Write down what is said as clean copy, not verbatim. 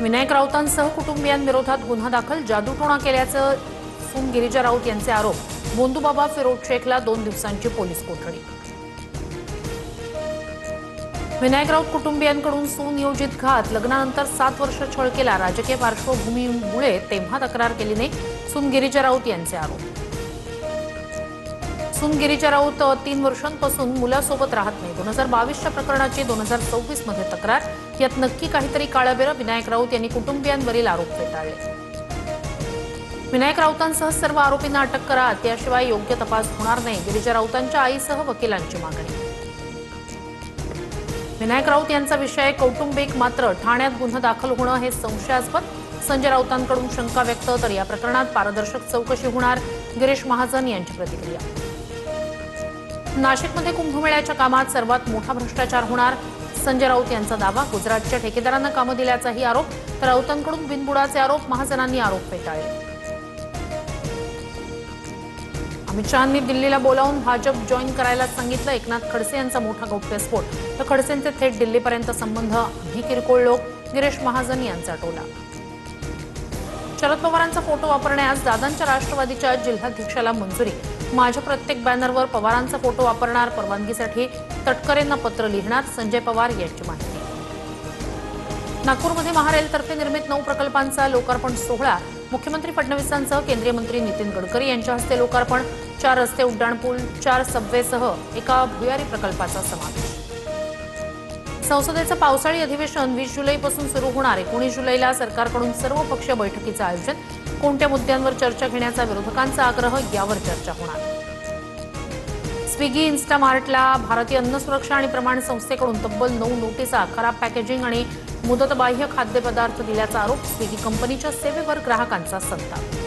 विनायक राऊतांसह कुटुंबियांविरोधात गुन्हा दाखल, जादूटोणा केल्याचं सून गिरिजा राऊत यांचे आरोप. बोंदूबाबा फिरोज शेखला 2 दिवसांची पोलीस कोठडी. विनायक राऊत कुटुंबियांकडून सुनियोजित घात, लग्नानंतर 7 वर्ष छळ केला, राजकीय पार्श्वभूमीमुळे तेव्हा तक्रार केली नाही, सून गिरिजा राऊत यांचे आरोप. सून गिरिजा राऊत 3 वर्षांपासून मुलासोबत राहत नाही. 2022च्या प्रकरणाची 2024 मध्ये तक्रार. यात नक्की काहीतरी काळबेरं. विनायक राऊत यांनी कुटुंबियांवरील आरोप फेटाळले. विनायक राऊतांसह सर्व आरोपींना अटक करा, त्याशिवाय योग्य तपास होणार नाही, गिरिजा राऊतांच्या आईसह वकिलांची मागणी. विनायक राऊत यांचा विषय कौटुंबिक, मात्र ठाण्यात गुन्हा दाखल होणं हे संशयास्पद. संजय राऊतांकडून शंका व्यक्त. तर या प्रकरणात पारदर्शक चौकशी होणार, गिरीश महाजन यांची प्रतिक्रिया. नाशिकमध्ये कुंभमेळ्याच्या कामात सर्वात मोठा भ्रष्टाचार होणार, संजय राऊत यांचा दावा. गुजरातच्या ठेकेदारांना कामं दिल्याचाही आरोप. तर राऊतांकडून बिनबुडाचे आरोप, महाजनांनी आरोप फेटाळले. अमित शहांनी दिल्लीला बोलावून भाजप जॉईन करायला सांगितलं. एकनाथ खडसे यांचा मोठा गौप्यस्फोट. तर खडसेंचे थेट दिल्लीपर्यंत संबंध, आम्ही किरकोळ लोक, गिरीश महाजन यांचा टोला. शरद पवारांचा फोटो वापरण्यास दादांच्या राष्ट्रवादीच्या जिल्हाध्यक्षाला मंजुरी. माझ्या प्रत्येक बॅनरवर पवारांचा फोटो वापरणार, परवानगीसाठी तटकरेंना पत्र लिहिणार, संजय पवार यांची माहिती. नागपूरमध्ये महारेलतर्फे निर्मित 9 प्रकल्पांचा लोकार्पण सोहळा. मुख्यमंत्री फडणवीसांसह केंद्रीय मंत्री नितीन गडकरी यांच्या हस्ते लोकार्पण. 4 रस्ते, उड्डाणपूल, 4 सबवेसह एका भुयारी प्रकल्पाचा समावेश. संसदेचं पावसाळी अधिवेशन 20 जुलैपासून सुरू होणार. 19 जुलैला सरकारकडून सर्वपक्षीय बैठकीचं आयोजन. कोणत्या मुद्द्यांवर चर्चा घेण्याचा विरोधकांचा आग्रह, यावर चर्चा होणार. स्विगी, इन्स्टामार्टला भारतीय अन्न सुरक्षा आणि प्रमाण संस्थेकडून तब्बल 9 नोटिसा, खराब पॅकेजिंग आणि मुदतबाह्य खाद्यपदार्थ दिल्याचा आरोप. स्विगी कंपनीच्या सेवेवर ग्राहकांचा संताप.